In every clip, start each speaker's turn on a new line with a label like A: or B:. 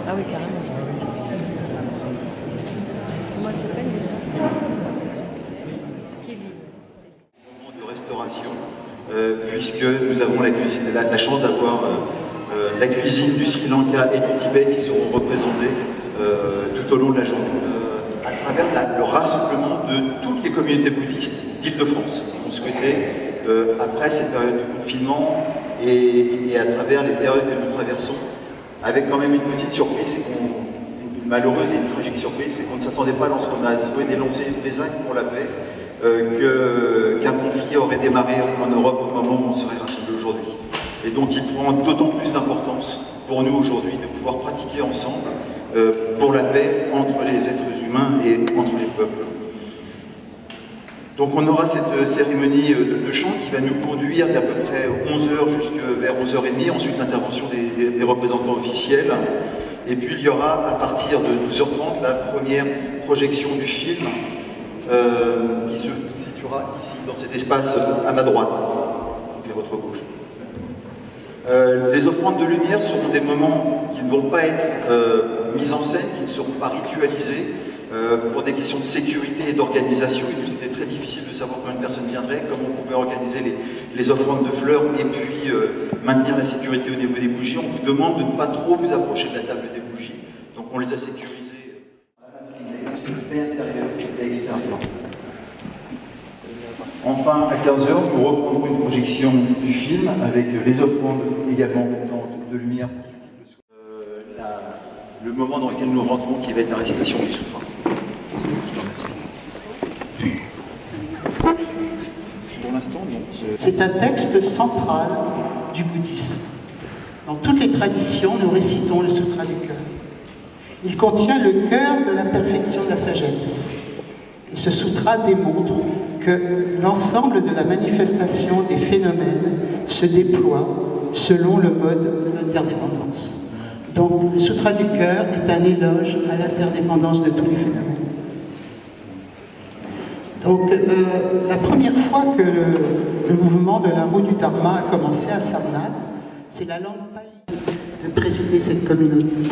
A: Ah oui, carrément. Comment elle s'appelle déjà?
B: Moment de restauration, puisque nous avons la chance d'avoir la cuisine du Sri Lanka et du Tibet qui seront représentées tout au long de la journée à travers le rassemblement de toutes les communautés bouddhistes d'Île-de-France. On souhaitait, après cette période de confinement et à travers les périodes que nous traversons, avec quand même une petite surprise, une malheureuse et une tragique surprise, c'est qu'on ne s'attendait pas lorsqu'on a souhaité lancer les zinc pour la paix, qu'un conflit aurait démarré en Europe au moment où on serait rassemblés aujourd'hui. Et donc il prend d'autant plus d'importance pour nous aujourd'hui de pouvoir pratiquer ensemble pour la paix entre les êtres humains et entre les peuples. Donc on aura cette cérémonie de chant qui va nous conduire d'à peu près 11h jusqu'à 11h30, ensuite l'intervention des représentants officiels. Et puis il y aura à partir de 12h30 la première projection du film qui se situera ici, dans cet espace à ma droite, et à votre gauche. Les offrandes de lumière seront des moments qui ne vont pas être mis en scène, qui ne seront pas ritualisés, pour des questions de sécurité et d'organisation. C'était très difficile de savoir combien de personnes viendraient, comment on pouvait organiser les offrandes de fleurs et puis maintenir la sécurité au niveau des bougies. On vous demande de ne pas trop vous approcher de la table des bougies, donc on les a sécurisées sur le fait intérieur et extérieur. Enfin, à 15h, nous reprendrons une projection du film avec les offrandes également de lumière pour ceux qui le souhaitent. Le moment dans lequel nous rentrons qui va être la récitation du sutra. Je vous remercie. Pour l'instant, non.
C: C'est un texte central du bouddhisme. Dans toutes les traditions, nous récitons le Sutra du cœur. Il contient le cœur de la perfection de la sagesse. Et ce sutra démontre que l'ensemble de la manifestation des phénomènes se déploie selon le mode de l'interdépendance. Donc, le Sutra du cœur est un éloge à l'interdépendance de tous les phénomènes. Donc, la première fois que le mouvement de la roue du Dharma a commencé à Sarnath, c'est la langue pali de présider cette communauté.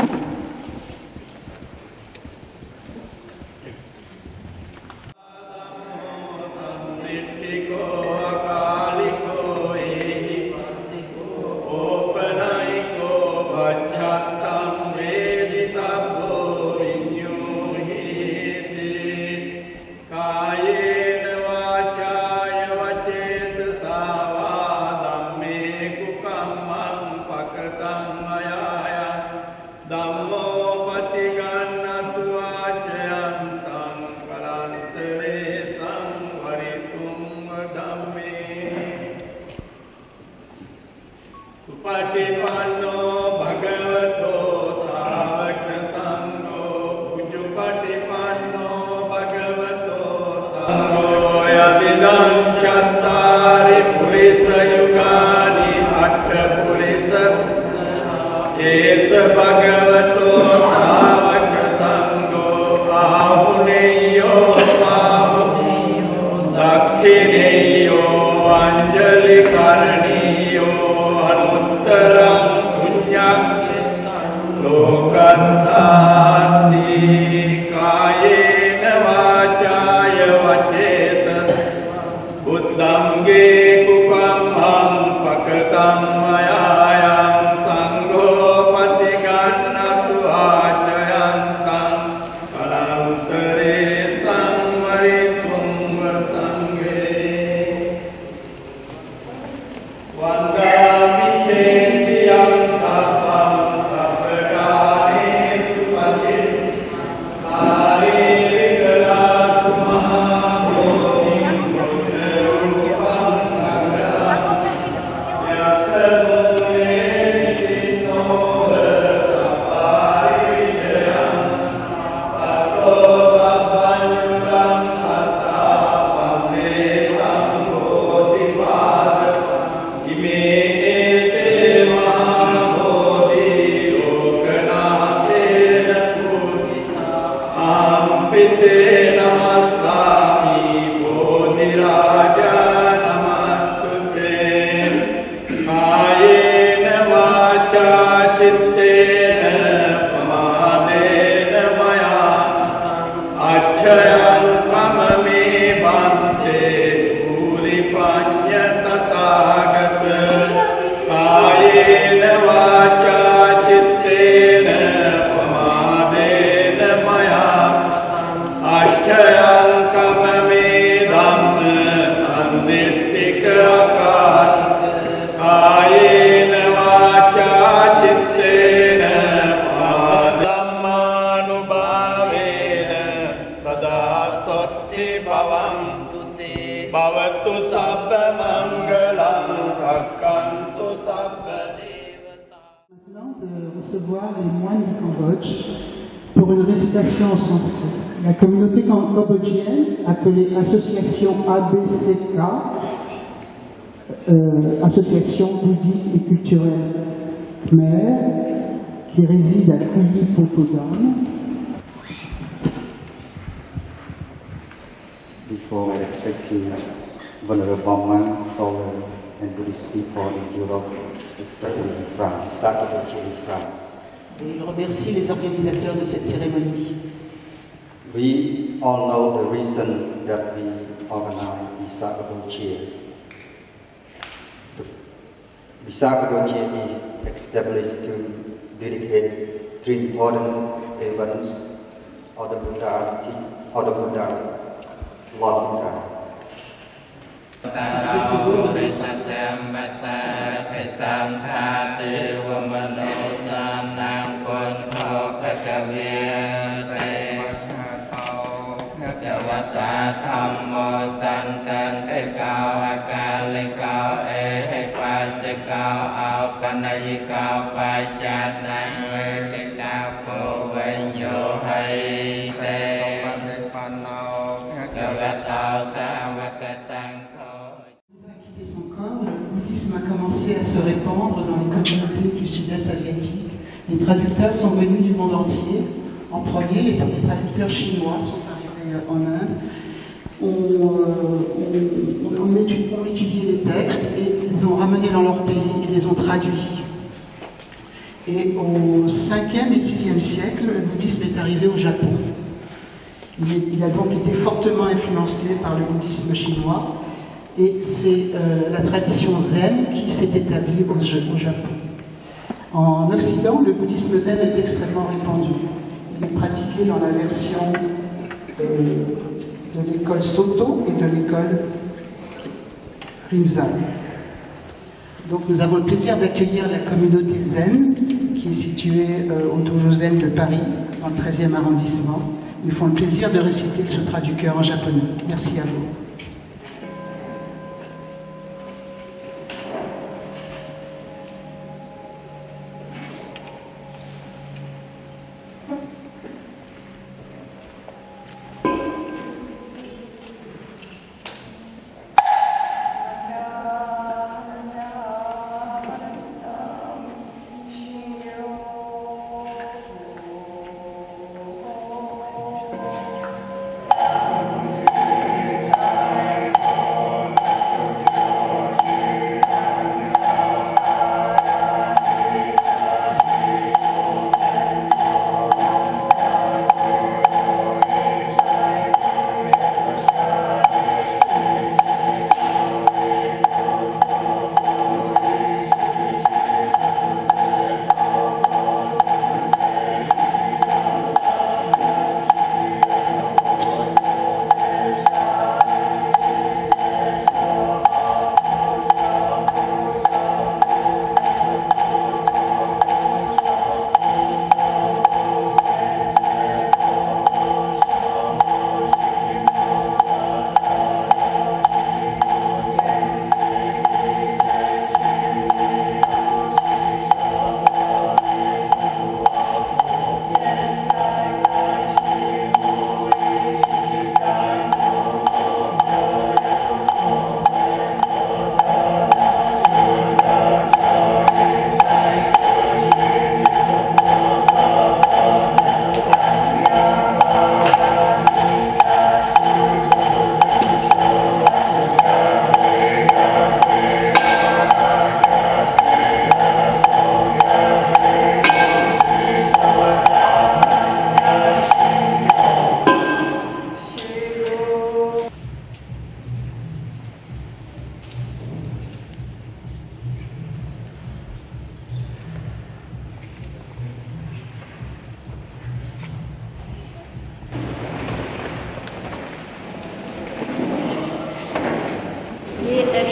D: Yeah. Bhavatu sabba mangalam rakantu sabba devata.
C: Maintenant de recevoir les moines du Cambodge pour une récitation en sanskrit. La communauté cambodgienne, appelée Association ABCK, Association bouddhique et culturelle khmer, qui réside à Kuyi Potodam.
E: Before I respect to venerable monks, scholars, and Buddhist people in Europe, especially in France, Sacrament in France.
C: Et il remercie les organisateurs de cette cérémonie.
E: We all know the reason that we organize Visakha Budget. Visakha Budget is established to dedicate three important events of the Buddha's Lord Buddha.
C: Son corps, le bouddhisme a commencé à se répandre dans les communautés du sud-est asiatique. Les traducteurs sont venus du monde entier. En premier, les traducteurs chinois sont arrivés en Inde. On étudié les textes et ils ont ramené dans leur pays et les ont traduits. Et au 5e et 6e siècle, le bouddhisme est arrivé au Japon. Il a donc été fortement influencé par le bouddhisme chinois. Et c'est la tradition zen qui s'est établie au Japon. En Occident, le bouddhisme zen est extrêmement répandu. Il est pratiqué dans la version de l'école Soto et de l'école Rinzai. Donc nous avons le plaisir d'accueillir la communauté zen qui est située au Dojo Zen de Paris, dans le 13e arrondissement. Ils font le plaisir de réciter le Sutra du cœur en japonais. Merci à vous.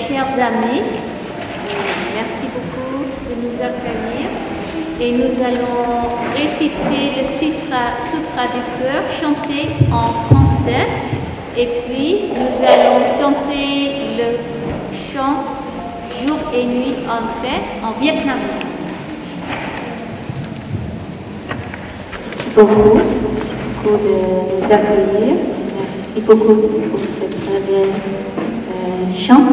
A: Chers amis, merci beaucoup de nous accueillir et nous allons réciter le Sutra du cœur chanté en français et puis nous allons chanter chant jour et nuit en paix en vietnamien.
F: Merci beaucoup de nous accueillir. Merci beaucoup pour ce très bel chant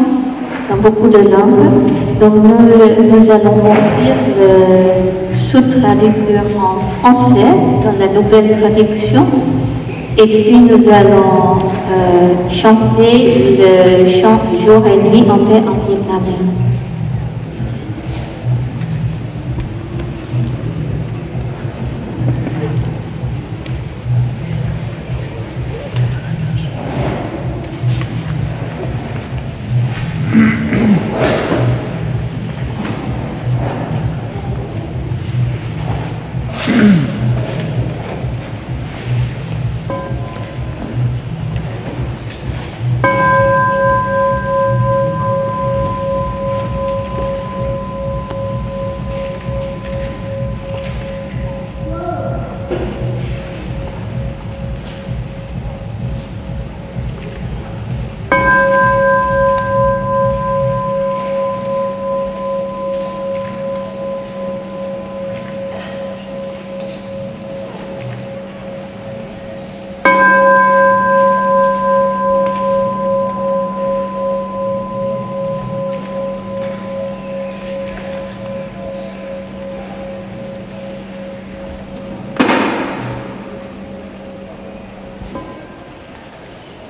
F: dans beaucoup de langues. Donc nous allons offrir le sous-traducteur en français dans la nouvelle traduction. Et puis nous allons chanter le chant jour et nuit en paix en vietnamien.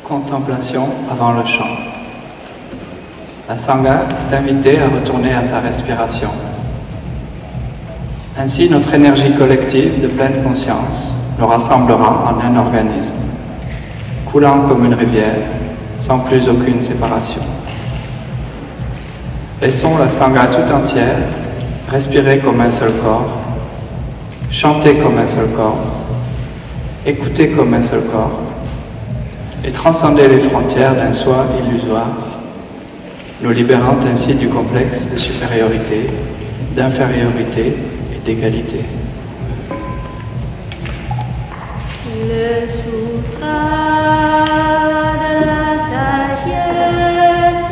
G: Contemplation avant le chant. La Sangha est invitée à retourner à sa respiration. Ainsi, notre énergie collective de pleine conscience nous rassemblera en un organisme, coulant comme une rivière, sans plus aucune séparation. Laissons la Sangha tout entière respirer comme un seul corps, chanter comme un seul corps, écouter comme un seul corps, et transcender les frontières d'un soi illusoire, nous libérant ainsi du complexe de supériorité, d'infériorité et d'égalité.
A: Le sutra de la sagesse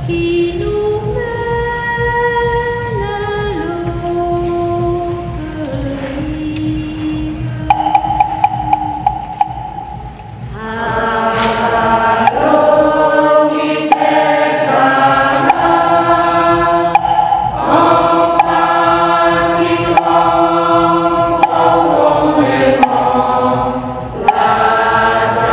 A: qui nous mène à l'autre rive.
H: Sa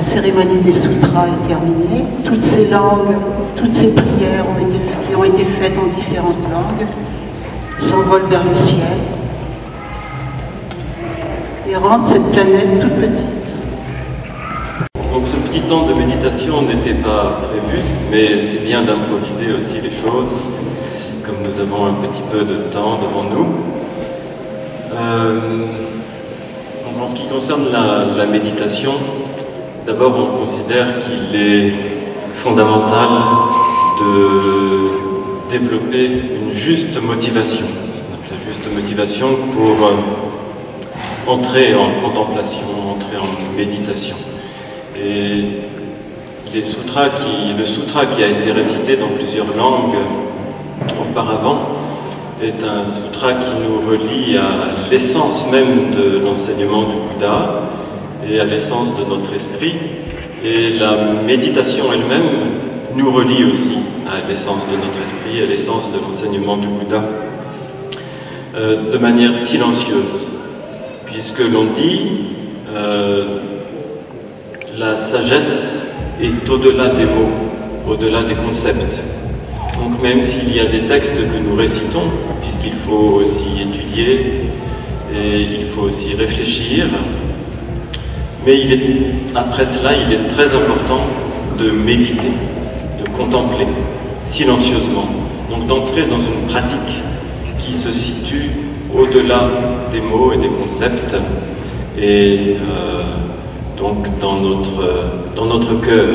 C: la cérémonie des sutras est terminée. Toutes ces langues, toutes ces prières qui ont été faites en différentes langues s'envolent vers le ciel et rendent cette planète toute petite.
H: Donc ce petit temps de méditation n'était pas prévu, mais c'est bien d'improviser aussi les choses, comme nous avons un petit peu de temps devant nous. En ce qui concerne la méditation, d'abord on considère qu'il est fondamental de développer une juste motivation. La juste motivation pour entrer en contemplation, entrer en méditation. Et le sutra qui a été récité dans plusieurs langues auparavant est un sutra qui nous relie à l'essence même de l'enseignement du Bouddha et à l'essence de notre esprit. Et la méditation elle-même nous relie aussi à l'essence de notre esprit, à l'essence de l'enseignement du Bouddha, de manière silencieuse, puisque l'on dit la sagesse est au-delà des mots, au-delà des concepts. Donc même s'il y a des textes que nous récitons, puisqu'il faut aussi étudier et il faut aussi réfléchir, mais après cela, il est très important de méditer, de contempler silencieusement, donc d'entrer dans une pratique qui se situe au-delà des mots et des concepts, et donc dans notre cœur.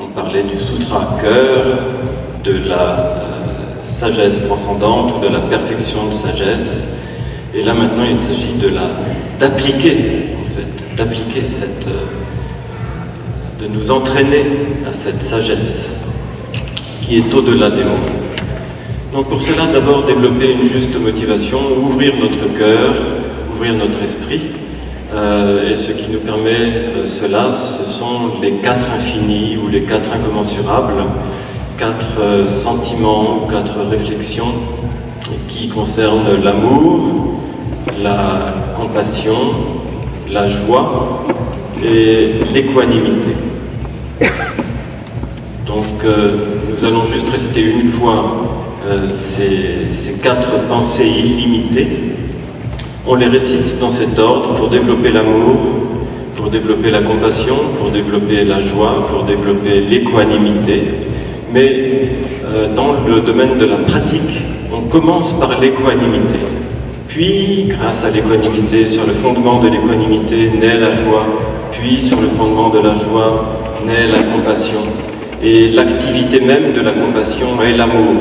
H: On parlait du sutra cœur, de la sagesse transcendante ou de la perfection de sagesse, et là maintenant il s'agit d'appliquer de nous entraîner à cette sagesse qui est au-delà des mots. Donc pour cela, d'abord développer une juste motivation, ouvrir notre cœur, ouvrir notre esprit, et ce qui nous permet cela, ce sont les 4 infinis ou les 4 incommensurables, 4 sentiments, 4 réflexions qui concernent l'amour, la compassion, la joie et l'équanimité. Donc nous allons juste réciter une fois ces 4 pensées illimitées. On les récite dans cet ordre pour développer l'amour, pour développer la compassion, pour développer la joie, pour développer l'équanimité. Mais dans le domaine de la pratique, on commence par l'équanimité. Puis, grâce à l'équanimité, sur le fondement de l'équanimité, naît la joie. Puis, sur le fondement de la joie, naît la compassion. Et l'activité même de la compassion est l'amour.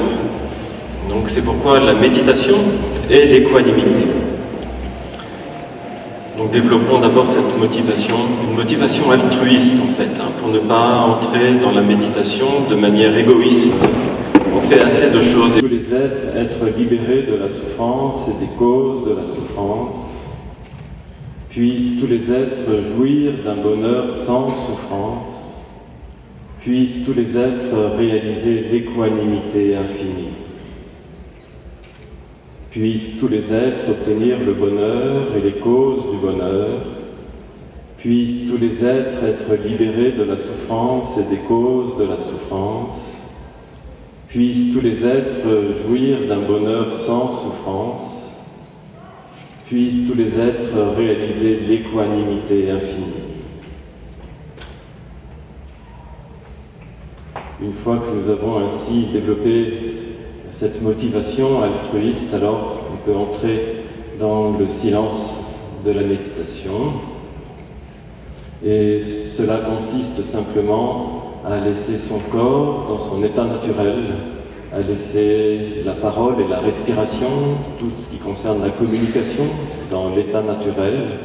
H: Donc c'est pourquoi la méditation est l'équanimité. Donc développons d'abord cette motivation, une motivation altruiste en fait, pour ne pas entrer dans la méditation de manière égoïste. On fait assez de choses. Tous les êtres être libérés de la souffrance et des causes de la souffrance. Puissent tous les êtres jouir d'un bonheur sans souffrance. Puissent tous les êtres réaliser l'équanimité infinie. Puissent tous les êtres obtenir le bonheur et les causes du bonheur. Puissent tous les êtres être libérés de la souffrance et des causes de la souffrance. Puissent tous les êtres jouir d'un bonheur sans souffrance. Puissent tous les êtres réaliser l'équanimité infinie. Une fois que nous avons ainsi développé cette motivation altruiste, alors on peut entrer dans le silence de la méditation. Et cela consiste simplement à laisser son corps dans son état naturel, à laisser la parole et la respiration, tout ce qui concerne la communication, dans l'état naturel,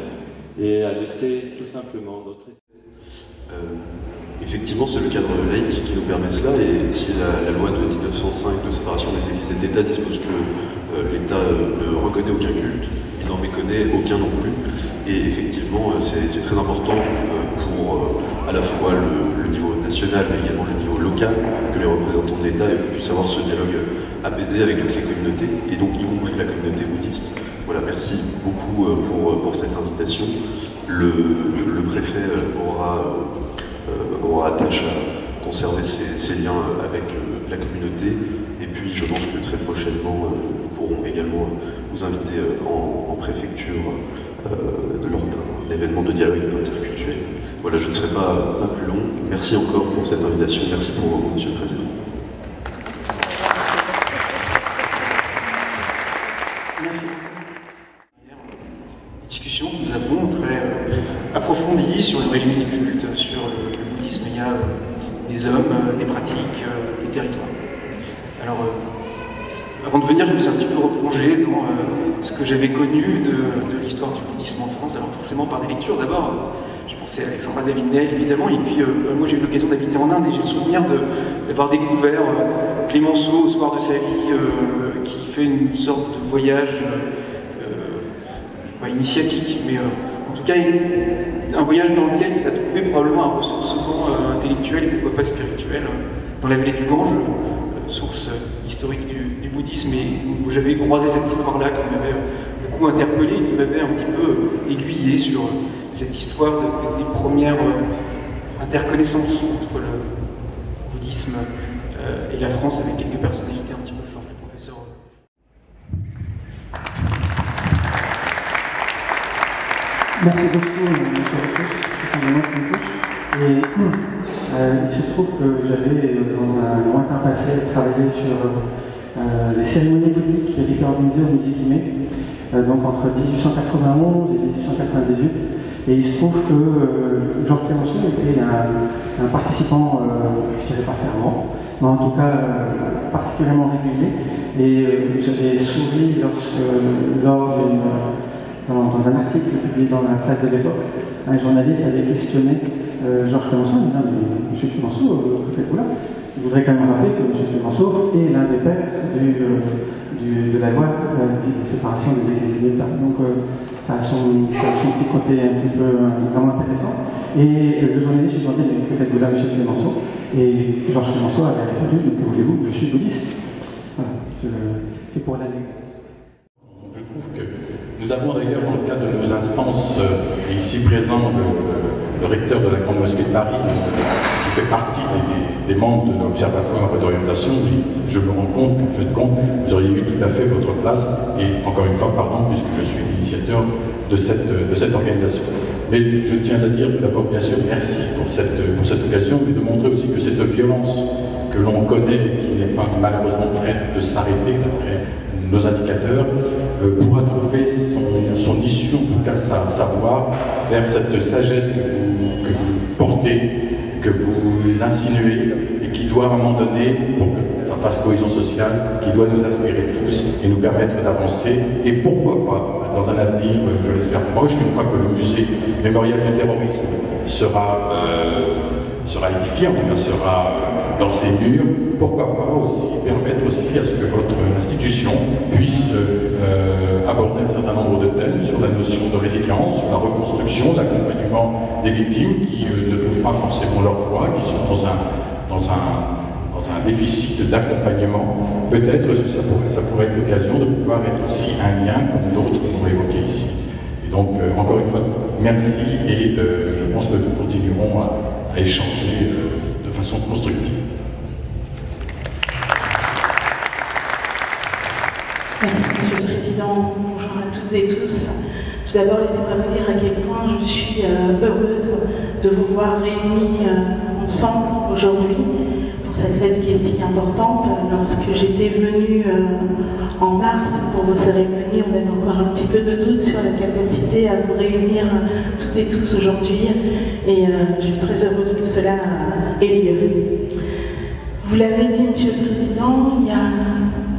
H: et à laisser tout simplement notre esprit.
I: Effectivement, c'est le cadre laïque qui nous permet cela, et si la loi de 1905 de séparation des Églises et de l'État dispose que l'État ne reconnaît aucun culte, il n'en méconnaît aucun non plus, et effectivement, c'est très important pour à la fois le niveau national, mais également le niveau local, que les représentants de l'État puissent avoir ce dialogue apaisé avec toutes les communautés, et donc y compris la communauté bouddhiste. Voilà, merci beaucoup pour cette invitation. le préfet aura tâche à conserver ses liens avec la communauté. Et puis je pense que très prochainement, nous pourrons également vous inviter en préfecture lors d'un événement de dialogue interculturel. Voilà, je ne serai pas plus long. Merci encore pour cette invitation. Merci pour vous, Monsieur le Président.
J: Merci. Les discussions que nous avons très approfondies sur le régime des cultes, sur le bouddhisme, il y a des hommes, des pratiques, des territoires. Alors, avant de venir, je me suis un petit peu replongé dans ce que j'avais connu de l'histoire du bouddhisme en France. Alors forcément par des lectures d'abord, je pensais à Alexandra David-Néel évidemment, et puis moi j'ai eu l'occasion d'habiter en Inde et j'ai le souvenir d'avoir découvert Clémenceau au soir de sa vie, qui fait une sorte de voyage, pas initiatique, mais en tout cas un voyage dans lequel il a trouvé probablement un ressourcement intellectuel et pourquoi pas spirituel dans la vallée du Gange, source historique du bouddhisme, et où j'avais croisé cette histoire-là qui m'avait beaucoup interpellé et qui m'avait un petit peu aiguillé sur cette histoire des premières interconnaissances entre le bouddhisme et la France, avec quelques personnalités un petit peu fortes, le professeur.
K: Merci beaucoup, M. Rocos. Il se trouve que j'avais, dans un lointain passé, travaillé sur les cérémonies bouddhiques qui étaient organisées au Midi-Guimé, donc entre 1891 et 1898. Et il se trouve que Georges Clémenceau était un participant, je ne dirais pas fervent, mais en tout cas particulièrement régulier. Et j'avais souri dans un article publié dans la presse de l'époque, un journaliste avait questionné Georges Clémenceau en disant « Mais M. Clémenceau, que faites-vous là ?» Je voudrais quand même rappeler que M. Clémenceau est l'un des pères de la loi de séparation des églises et d'État. Donc ça a son petit côté un petit peu vraiment intéressant. Et le journaliste lui demandait « Mais que faites-vous là, M. Clémenceau ?» Et Georges Clémenceau avait répondu « Mais que voulez-vous, je suis bouddhiste. » Voilà, c'est pour l'anecdote.
L: Je trouve que nous avons d'ailleurs, dans le cadre de nos instances, et ici présent le recteur de la Grande Mosquée de Paris, qui fait partie des membres de l'Observatoire d'orientation, je me rends compte qu'en fin de compte, vous auriez eu tout à fait votre place, et encore une fois, pardon, puisque je suis l'initiateur de cette organisation. Mais je tiens à dire d'abord, bien sûr, merci pour cette occasion, mais de montrer aussi que cette violence que l'on connaît, qui n'est pas malheureusement prête de s'arrêter d'après nos indicateurs, pourra trouver son issue, en tout cas sa voie, vers cette sagesse que vous portez, que vous insinuez, et qui doit à un moment donné, pour que ça fasse cohésion sociale, qui doit nous inspirer tous et nous permettre d'avancer, et pourquoi pas, dans un avenir, je l'espère proche, une fois que le musée mémorial du terrorisme sera édifié, en tout cas sera dans ses murs, pourquoi pas aussi permettre aussi à ce que votre institution puisse aborder un certain nombre de thèmes sur la notion de résilience, sur la reconstruction, l'accompagnement des victimes qui ne trouvent pas forcément leur voie, qui sont dans un déficit d'accompagnement. Peut-être ça pourrait être l'occasion de pouvoir être aussi un lien, comme d'autres l'ont évoqué ici. Et donc, encore une fois, merci, et je pense que nous continuerons à échanger de façon constructive.
M: Merci, Monsieur le Président. Bonjour à toutes et tous. Tout d'abord, laissez-moi vous dire à quel point je suis heureuse de vous voir réunis ensemble aujourd'hui pour cette fête qui est si importante. Lorsque j'étais venue en mars pour vos cérémonies, on avait encore un petit peu de doute sur la capacité à vous réunir toutes et tous aujourd'hui. Et je suis très heureuse que cela ait lieu. Vous l'avez dit, Monsieur le Président, il y a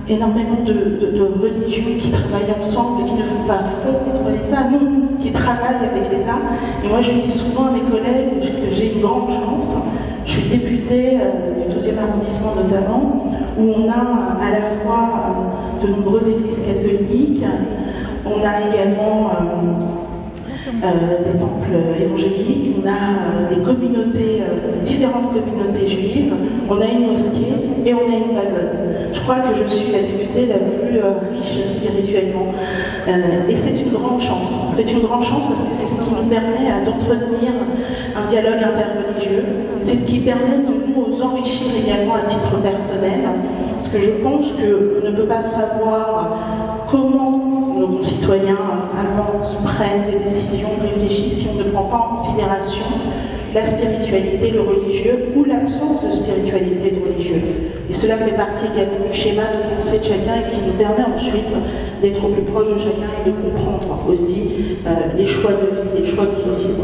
M: énormément de religions qui travaillent ensemble et qui ne font pas front contre l'État, non, qui travaillent avec l'État. Et moi, je dis souvent à mes collègues que j'ai une grande chance. Je suis députée du 12e arrondissement notamment, où on a à la fois de nombreuses églises catholiques, on a également des temples évangéliques, on a des communautés, différentes communautés juives, on a une mosquée et on a une pagode. Je crois que je suis la députée la plus riche spirituellement. Et c'est une grande chance. C'est une grande chance parce que c'est ce qui nous permet d'entretenir un dialogue interreligieux. C'est ce qui permet de nous enrichir également à titre personnel. Parce que je pense qu'on ne peut pas savoir comment nos concitoyens avancent, prennent des décisions, réfléchissent si on ne prend pas en considération la spiritualité, le religieux ou l'absence de spiritualité et de religieux. Et cela fait partie également du schéma de pensée de chacun et qui nous permet ensuite d'être au plus proche de chacun et de comprendre aussi les choix de vie, les choix de société.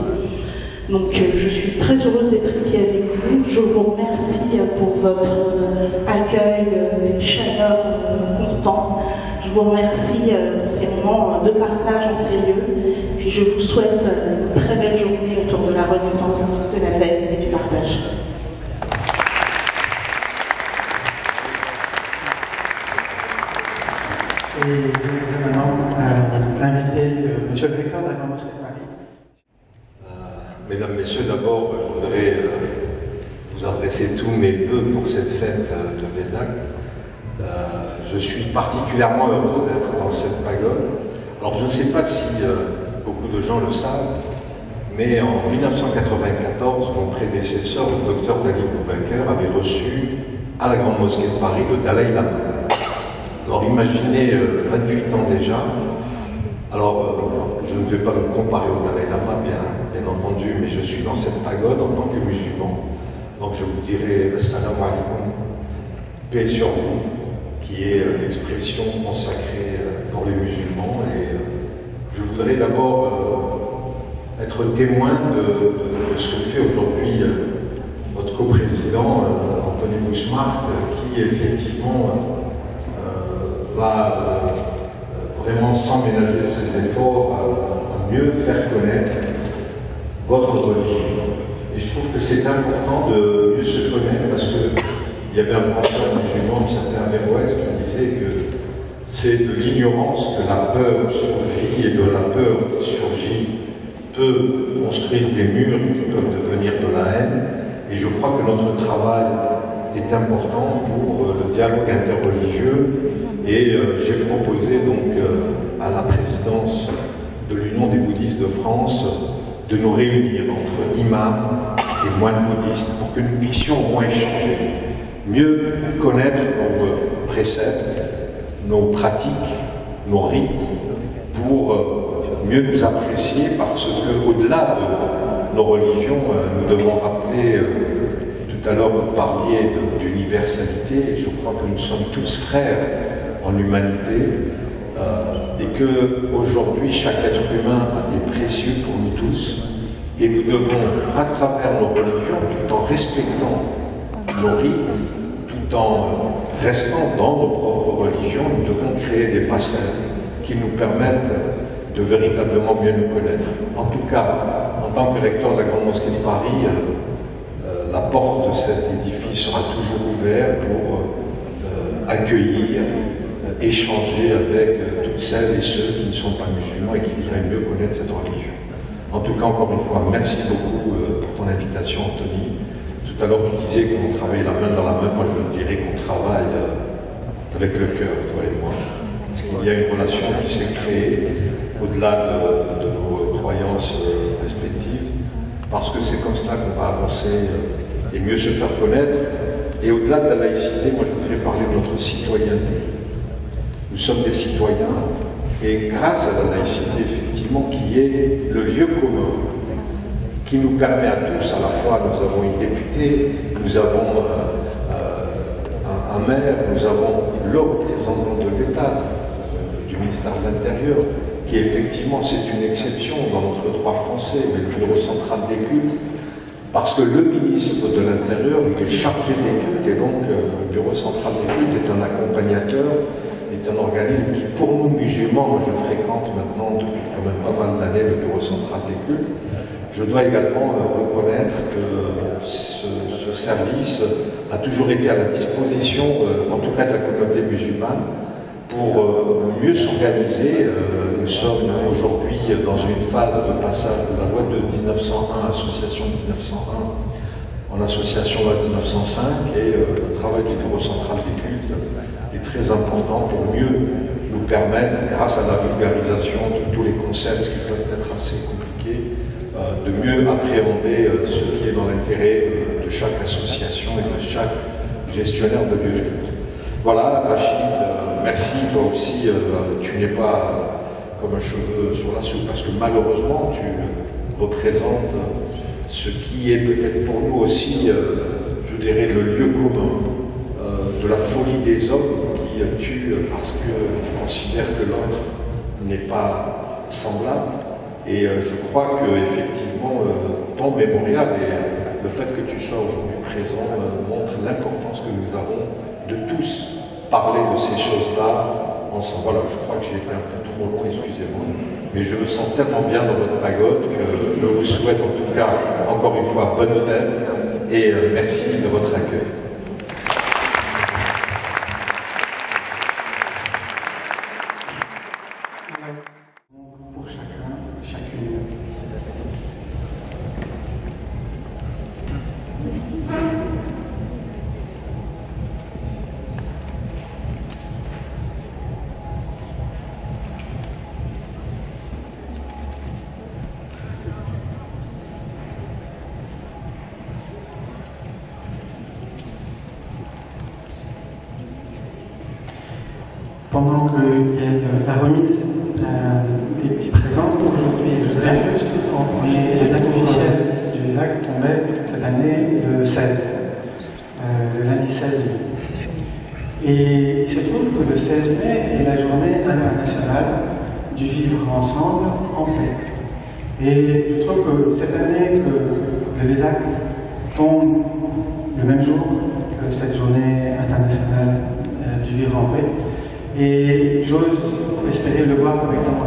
M: Donc je suis très heureuse d'être ici avec vous. Je vous remercie pour votre accueil et chaleur constant. Je vous remercie pour ces moments de partage en ces lieux. Puis je vous souhaite une très belle journée autour de la renaissance, de la paix et du partage.
K: Et j'aimerais maintenant inviter Monsieur le recteur de la Grande Mosquée de Paris.
N: Mesdames, Messieurs, d'abord, je voudrais vous adresser tous mes vœux pour cette fête de Vézac. Je suis particulièrement heureux d'être dans cette pagode. Alors, je ne sais pas si beaucoup de gens le savent, mais en 1994, mon prédécesseur, le docteur Dali Boubaker, avait reçu à la Grande Mosquée de Paris le Dalai Lama. Alors, imaginez 28 ans déjà. Alors, je ne vais pas me comparer au Dalai Lama, bien entendu, mais je suis dans cette pagode en tant que musulman. Donc je vous dirai Salam alaikum, paix sur vous, qui est l'expression consacrée pour les musulmans. Et je voudrais d'abord être témoin de ce que fait aujourd'hui notre coprésident, Anthony Bouchmart, qui effectivement va vraiment sans ménager ses efforts à mieux faire connaître votre religion. Et je trouve que c'est important de mieux se connaître parce qu'il y avait un professeur musulman, un certain Averroès, qui disait que c'est de l'ignorance que la peur surgit et de la peur qui surgit peut construire des murs qui peuvent devenir de la haine. Et je crois que notre travail est important pour le dialogue interreligieux et j'ai proposé donc à la présidence de l'Union des bouddhistes de France de nous réunir entre imams et moines bouddhistes pour que nous puissions au moins échanger, mieux connaître nos préceptes, nos pratiques, nos rites, pour mieux nous apprécier parce qu'au-delà de nos religions, nous devons rappeler tout à l'heure, vous parliez d'universalité, et je crois que nous sommes tous frères en humanité, et qu'aujourd'hui, chaque être humain est précieux pour nous tous, et nous devons, à travers nos religions, tout en respectant nos rites, tout en restant dans nos propres religions, nous devons créer des passerelles qui nous permettent de véritablement mieux nous connaître. En tout cas, en tant que recteur de la Grande Mosquée de Paris, la porte de cet édifice sera toujours ouverte pour accueillir, échanger avec toutes celles et ceux qui ne sont pas musulmans et qui voudraient mieux connaître cette religion. En tout cas, encore une fois, merci beaucoup pour ton invitation, Anthony. Tout à l'heure, tu disais qu'on travaille la main dans la main. Moi, je dirais qu'on travaille avec le cœur, toi et moi. Parce qu'il y a une relation qui s'est créée au-delà de nos croyances respectives. Parce que c'est comme cela qu'on va avancer et mieux se faire connaître. Et au-delà de la laïcité, moi je voudrais parler de notre citoyenneté. Nous sommes des citoyens, et grâce à la laïcité, effectivement, qui est le lieu commun, qui nous permet à tous, à la fois, nous avons une députée, nous avons un maire, nous avons le représentant de l'État, du ministère de l'Intérieur, qui effectivement, c'est une exception dans notre droit français, mais le bureau central des cultes, parce que le ministre de l'Intérieur est chargé des cultes, et donc le bureau central des cultes est un accompagnateur, est un organisme qui, pour nous musulmans, moi je fréquente maintenant depuis quand même pas mal d'années le bureau central des cultes, je dois également reconnaître que ce service a toujours été à la disposition, en tout cas de la communauté musulmane, pour mieux s'organiser. Nous sommes aujourd'hui dans une phase de passage de la loi de 1901, association 1901, en association loi 1905, et le travail du bureau central des cultes est est très important pour mieux nous permettre, grâce à la vulgarisation de tous les concepts qui peuvent être assez compliqués, de mieux appréhender ce qui est dans l'intérêt de chaque association et de chaque gestionnaire de lieu de culte. Voilà, Rachid, merci, toi aussi, tu n'es pas comme un cheveu sur la soupe, parce que malheureusement, tu représentes ce qui est peut-être pour nous aussi, je dirais, le lieu commun de la folie des hommes qui tuent parce qu'ils considèrent que l'autre n'est pas semblable. Et je crois que effectivement ton mémorial et le fait que tu sois aujourd'hui présent montre l'importance que nous avons de tous parler de ces choses-là ensemble. Voilà, je crois que j'ai été un peu trop long, excusez-moi, mais je me sens tellement bien dans votre pagode que je vous souhaite en tout cas encore une fois bonne fête et merci de votre accueil.
K: Pour chacun, chacune. Pendant qu'il y a la remise des petits présents, aujourd'hui, je voudrais juste informer les dates officielles du VESAC tombaient cette année le 16, le lundi 16 mai. Et il se trouve que le 16 mai est la journée internationale du vivre ensemble en paix. Et je trouve que cette année que le VESAC tombe le même jour que cette journée internationale du vivre en paix, et j'ose espérer le voir comme étant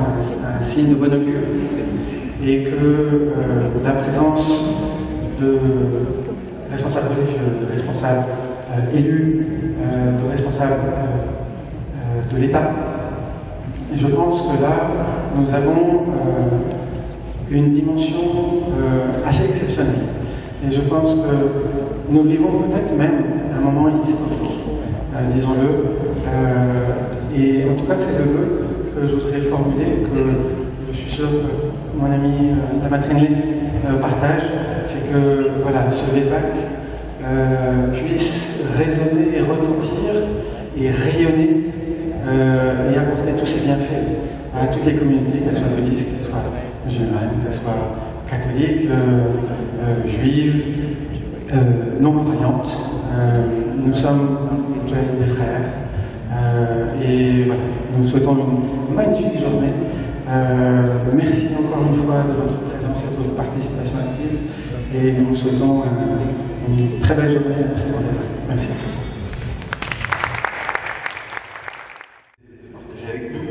K: un signe de bon augure et que la présence de responsables religieux, de responsables élus, de responsables de l'État, et je pense que là nous avons une dimension assez exceptionnelle. Et je pense que nous vivons peut-être même un moment historique, disons-le. Et en tout cas, c'est le vœu que je voudrais formuler, que je suis sûr que mon ami Lama Trinley partage, c'est que voilà, ce VESAC puisse résonner et retentir et rayonner et apporter tous ses bienfaits à toutes les communautés, qu'elles soient bouddhistes, qu'elles soient musulmanes, qu'elles soient catholiques, juives, non-croyantes. Nous sommes des frères. Et voilà, nous souhaitons une magnifique journée. Merci encore une fois de votre présence et de votre participation active. Et nous vous souhaitons une très belle journée et un très bon VESAC. Merci.
B: Avec nous.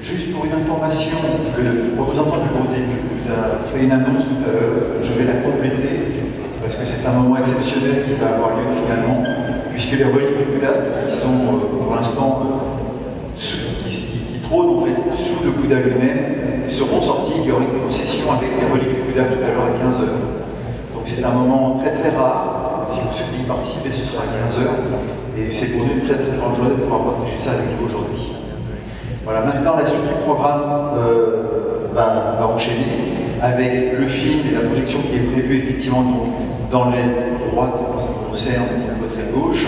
B: Juste pour une information, le représentant du bureau d'élu nous a fait une annonce tout à l'heure. Je vais la compléter parce que c'est un moment exceptionnel qui va avoir lieu finalement, puisque les reliques du Bouddha, qui sont pour l'instant qui trônent en fait sous le Bouddha lui-même, seront sortis. Il y aura une procession avec les reliques du Bouddha tout à l'heure à 15h. Donc c'est un moment très très rare. Si vous souhaitez y participer, ce sera à 15h. Et c'est pour nous une très très grande joie de pouvoir partager ça avec vous aujourd'hui. Voilà, maintenant la suite du programme va enchaîner avec le film et la projection qui est prévue effectivement dans l'aile droite en ce qui concerne la côté gauche.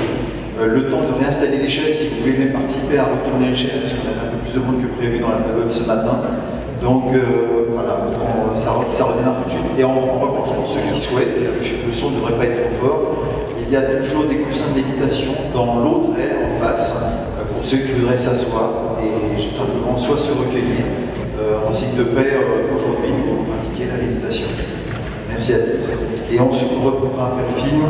B: Le temps de réinstaller les chaises, si vous voulez même participer à retourner les chaises, parce qu'on avait un peu plus de monde que prévu dans la pagode ce matin. Donc voilà, ça redémarre tout de suite. Et en revanche, pour ceux qui souhaitent, le son ne devrait pas être trop fort, il y a toujours des coussins de méditation dans l'autre aile en face, pour ceux qui voudraient s'asseoir et simplement soit se recueillir en signe de paix aujourd'hui pour pratiquer la méditation. Merci à tous. Et on se retrouvera après le film,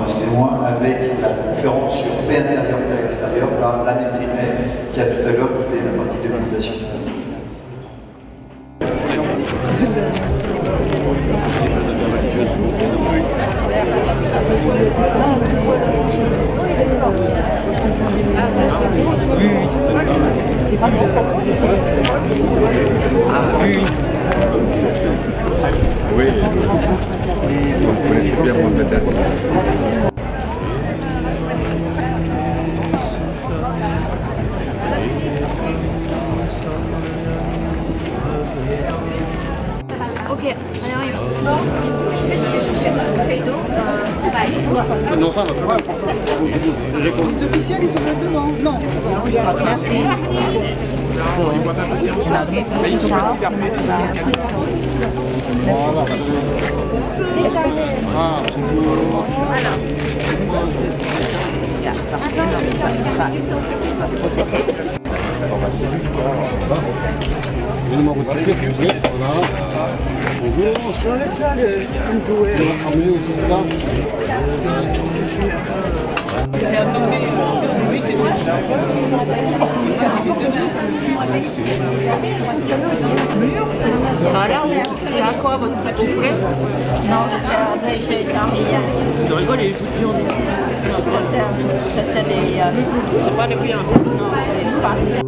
B: excusez-moi, avec la conférence sur paix intérieure, paix extérieure par Lama Trinley qui a tout à l'heure quitté la partie de méditation.
O: Oui, vous connaissez bien Mohamed Hassan.
A: Ok, allez, on y va. Je vais chercher notre bouteille d'eau.
P: Non, ça, tu vois. Les officiels, ils sont là devant. Non.
A: Merci.
Q: Voilà, c'est à quoi votre pâte soufflée? Non, c'est
P: Vous rigolez.
Q: Non, ça c'est les...
P: C'est pas les biens.
Q: Non, les pâtes.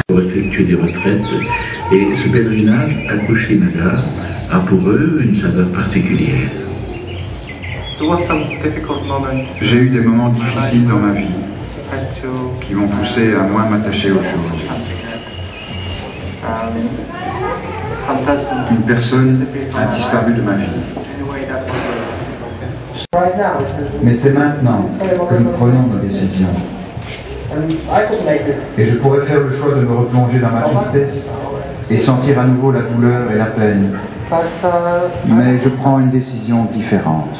R: Pour effectuer des retraites, et ce pèlerinage à Kushinaga a pour eux une saveur particulière.
S: J'ai eu des moments difficiles dans ma vie qui m'ont poussé à moins m'attacher aux choses. Une personne a disparu de ma vie. Mais c'est maintenant que nous prenons nos décisions. Et je pourrais faire le choix de me replonger dans ma tristesse et sentir à nouveau la douleur et la peine. Mais je prends une décision différente.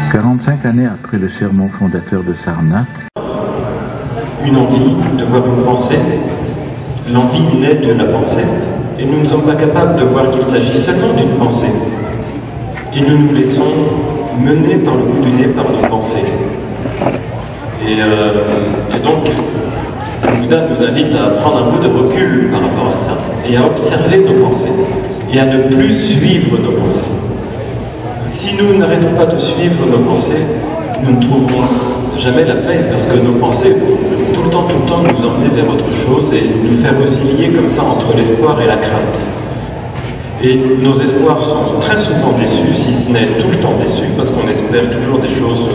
S: «
R: 45 années après le sermon fondateur de Sarnath,
H: une envie de voir une pensée. L'envie naît de la pensée. Et nous ne sommes pas capables de voir qu'il s'agit seulement d'une pensée. Et nous nous laissons mener par le bout du nez par nos pensées. Et donc, le Bouddha nous invite à prendre un peu de recul par rapport à ça, et à observer nos pensées, et à ne plus suivre nos pensées. Si nous n'arrêtons pas de suivre nos pensées, nous ne trouverons jamais la paix, parce que nos pensées vont tout le temps nous emmener vers autre chose et nous faire osciller comme ça entre l'espoir et la crainte. Et nos espoirs sont très souvent déçus, si ce n'est tout le temps déçus, parce qu'on espère toujours des choses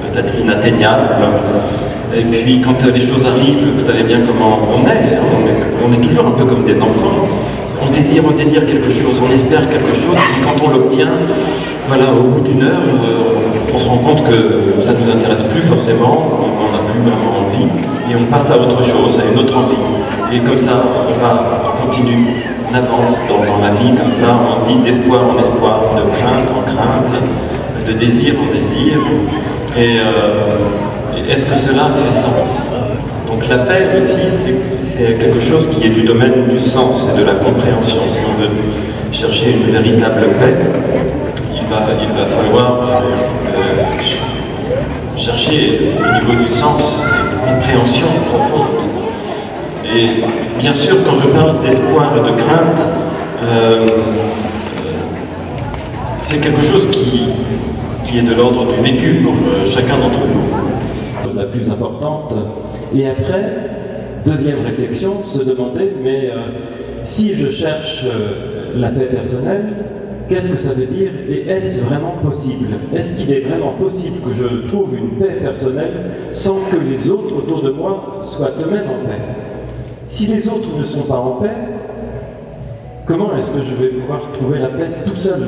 H: peut-être inatteignables. Et puis quand les choses arrivent, vous savez bien comment on est toujours un peu comme des enfants. On désire quelque chose, on espère quelque chose, et puis quand on l'obtient, voilà, au bout d'une heure, on se rend compte que ça ne nous intéresse plus forcément, on n'a plus vraiment envie, et on passe à autre chose, à une autre envie. Et comme ça, on continue, on avance dans la vie, comme ça, on dit d'espoir en espoir, de crainte en crainte, de désir en désir. Et est-ce que cela fait sens? Donc la paix aussi, c'est quelque chose qui est du domaine du sens et de la compréhension. Si on veut chercher une véritable paix, il va falloir chercher au niveau du sens une compréhension profonde. Et bien sûr, quand je parle d'espoir et de crainte, c'est quelque chose qui est de l'ordre du vécu pour chacun d'entre nous. La plus importante. Et après, deuxième réflexion, se demander, mais si je cherche la paix personnelle, qu'est-ce que ça veut dire et est-ce vraiment possible? Est-ce qu'il est vraiment possible que je trouve une paix personnelle sans que les autres autour de moi soient eux-mêmes en paix? Si les autres ne sont pas en paix, comment est-ce que je vais pouvoir trouver la paix tout seul?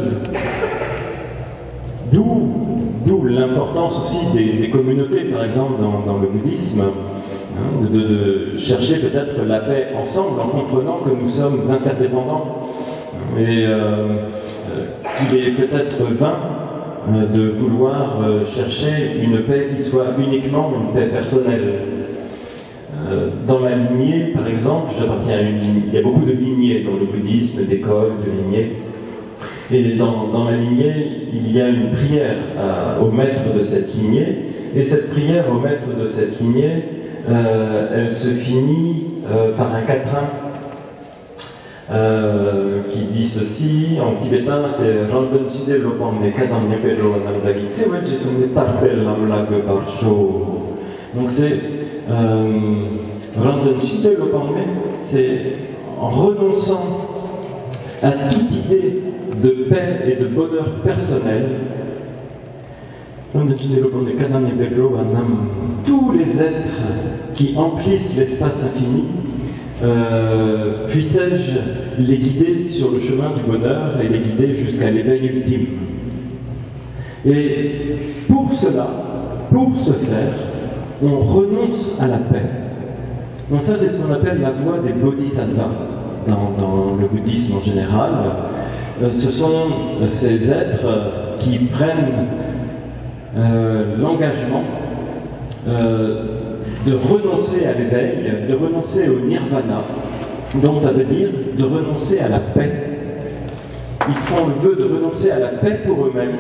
H: D'où l'importance aussi des communautés, par exemple, dans le bouddhisme, hein, de chercher peut-être la paix ensemble en comprenant que nous sommes interdépendants et qu'il est peut-être vain
T: de vouloir chercher une paix qui soit uniquement une paix personnelle. Dans ma lignée, par exemple, j'appartiens à une lignée. Il y a beaucoup de lignées dans le bouddhisme, d'écoles, de lignées. Et dans ma lignée, il y a une prière au maître de cette lignée. Et cette prière au maître de cette lignée, elle se finit par un quatrain qui dit ceci, en tibétain, c'est Randen Chide Lopamne Kadam Nyepelo Nandagitse Wajisune Tarpel Lamlag Barsho. Donc c'est Randen Chide Lopamne, c'est en renonçant à toute idée de paix et de bonheur personnel. Tous les êtres qui emplissent l'espace infini, puissais-je les guider sur le chemin du bonheur et les guider jusqu'à l'éveil ultime. Et pour cela, pour ce faire, on renonce à la paix. Donc ça, c'est ce qu'on appelle la voie des bodhisattvas dans le bouddhisme en général. Ce sont ces êtres qui prennent l'engagement de renoncer à l'éveil, de renoncer au nirvana. Donc ça veut dire de renoncer à la paix. Ils font le vœu de renoncer à la paix pour eux-mêmes,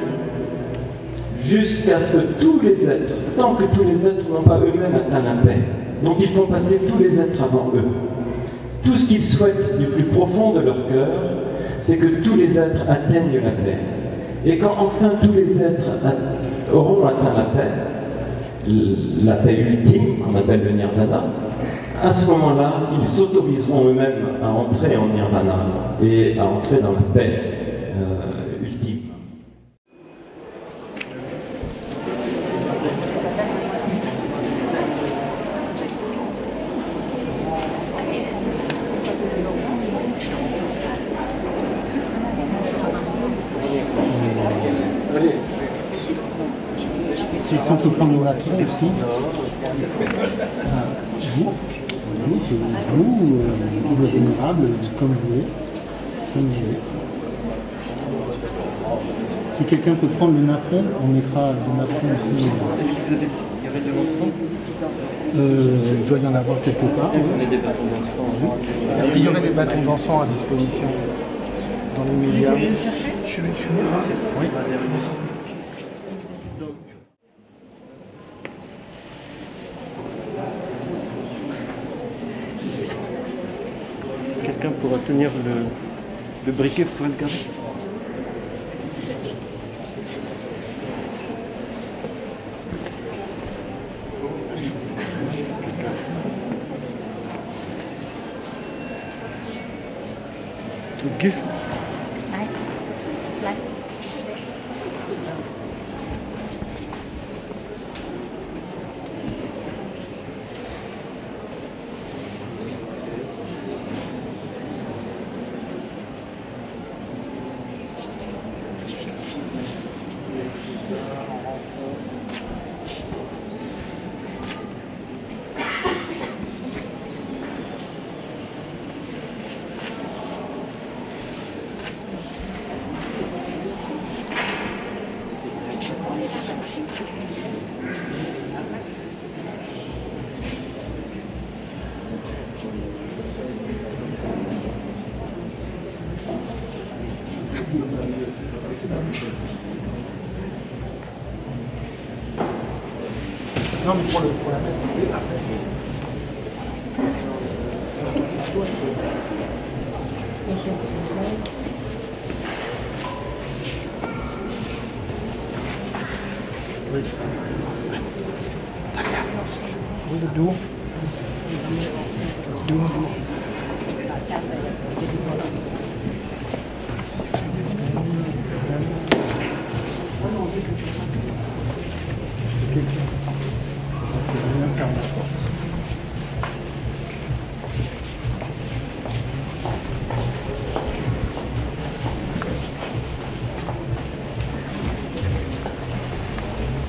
T: jusqu'à ce que tous les êtres, tant que tous les êtres n'ont pas eux-mêmes atteint la paix, donc ils font passer tous les êtres avant eux. Tout ce qu'ils souhaitent du plus profond de leur cœur, c'est que tous les êtres atteignent la paix. Et quand enfin tous les êtres auront atteint la paix ultime, qu'on appelle le nirvana, à ce moment-là, ils s'autoriseront eux-mêmes à entrer en nirvana et à entrer dans la paix ultime.
P: S'ils sont tout prendre le latin aussi. Vous, le vénérable, comme vous voulez. Comme vous voulez. Si quelqu'un peut prendre le napron, on mettra le napron aussi.
U: Est-ce qu'il y aurait de l'encens
P: il doit y en avoir quelque part.
U: On a des bâtons d'encens.
P: Est-ce qu'il y aurait des bâtons d'encens à disposition dans les médias? Je suis oui.
U: Quelqu'un pourra tenir le briquet, vous pouvez le garder. Tout gai.
P: Non, mais pour la mettre après. Oui. What do you do? Let's do it.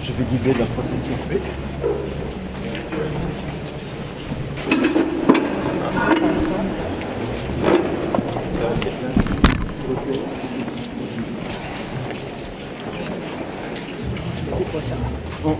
U: Je vais guider la procession. Bon.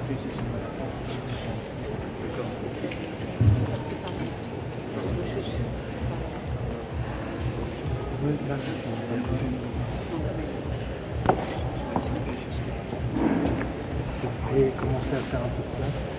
U: Et commencer à faire un peu de place.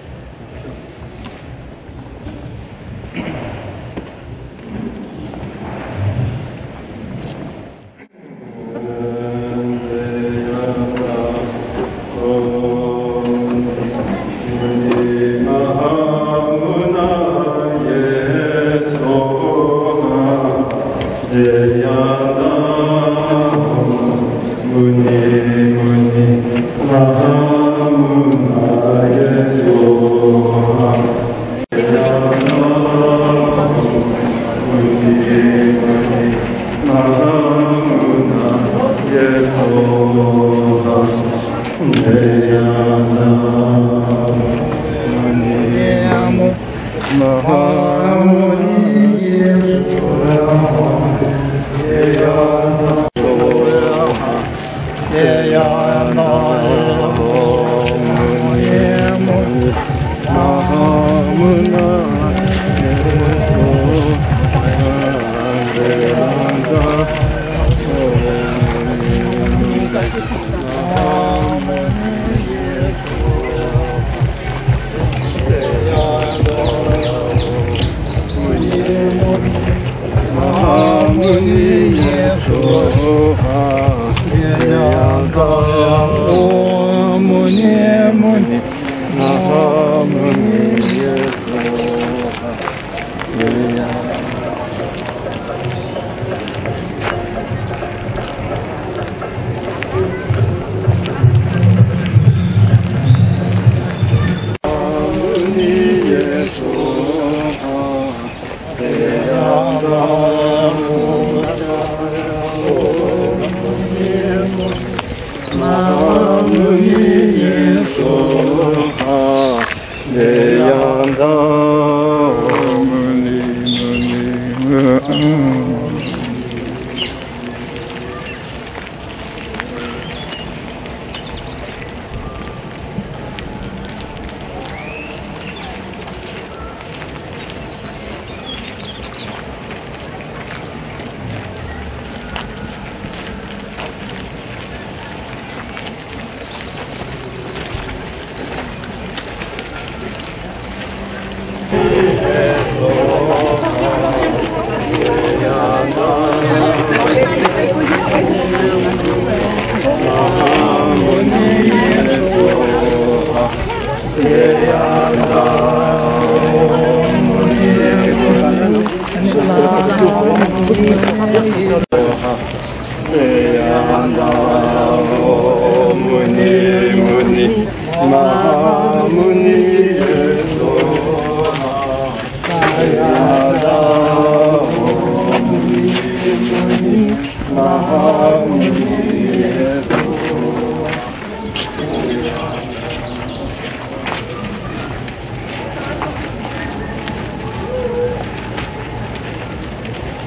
D: Amen.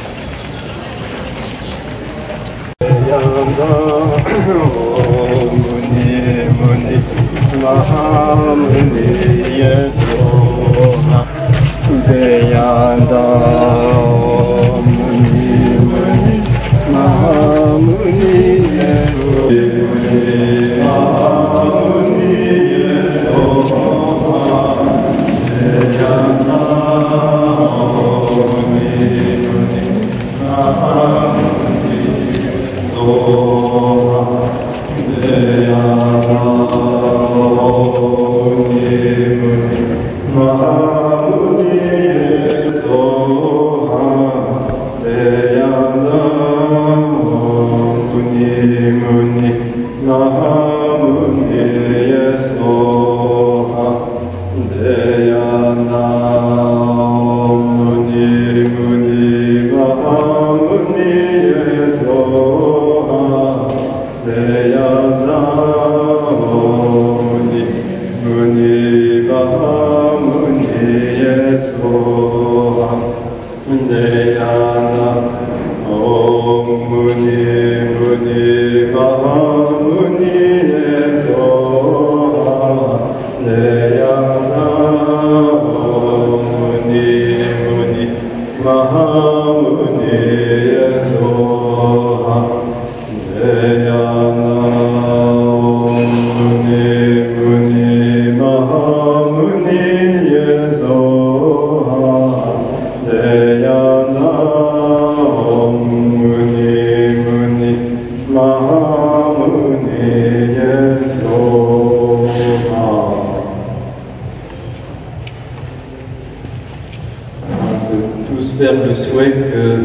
D: faire le souhait que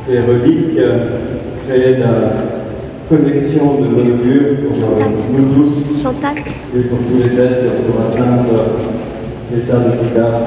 D: ces reliques créent la connexion de l'augure pour nous tous et pour tous les êtres pour atteindre l'état de Bouddha.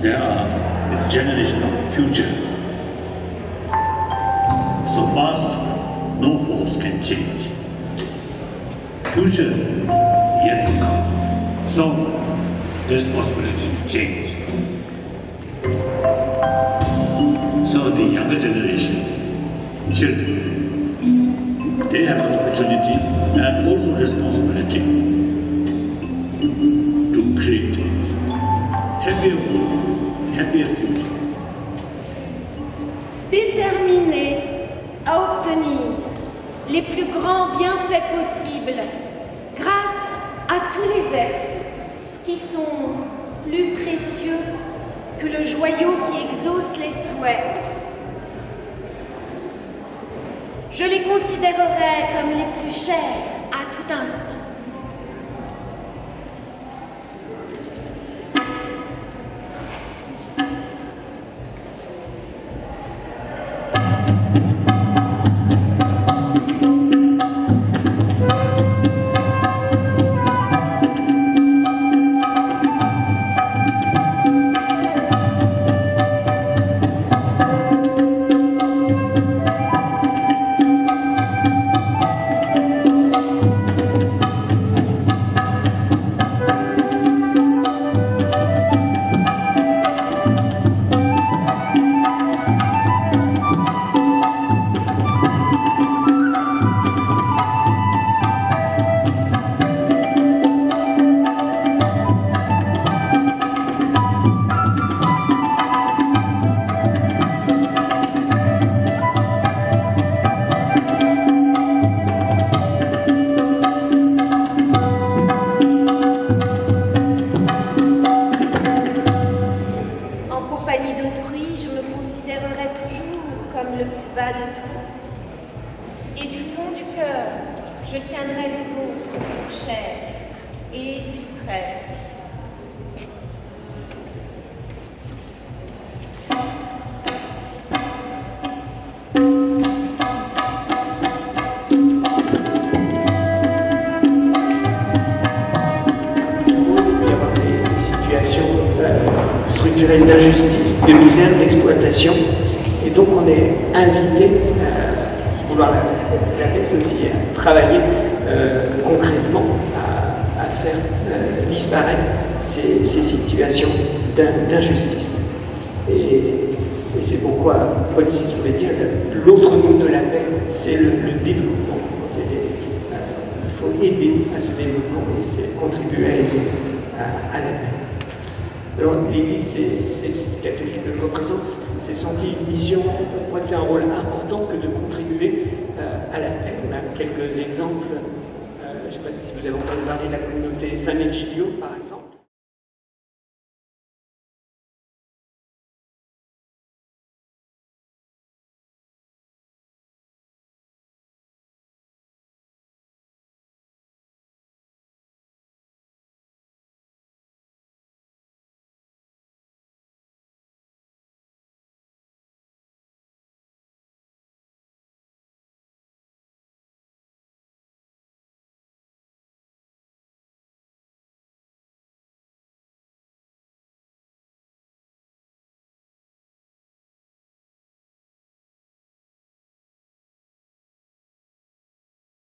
V: There are a generation of future. So past, no force can change. Future yet to come. So there's possibility of change. So the younger generation, children, they have an opportunity and also responsibility to create happier world. Happier future.
W: Déterminé à obtenir les plus grands bienfaits possibles grâce à tous les êtres qui sont plus précieux que le joyau qui exauce les souhaits. Je les considérerai comme les plus chers à tout instant.
X: D'injustice, de misère, d'exploitation. Et donc on est invité à vouloir la baisse aussi à travailler concrètement à faire disparaître ces situations d'injustice. Et c'est pourquoi Paul VI voulait dire l'autre nom de la paix, c'est le développement. Il faut aider à ce développement et c'est contribuer à aider à la paix. Alors l'Église catholique le représente, s'est senti une mission, pour moi c'est un rôle important que de contribuer à la paix. On a quelques exemples, je ne sais pas si vous avez entendu parler de la communauté San Egidio par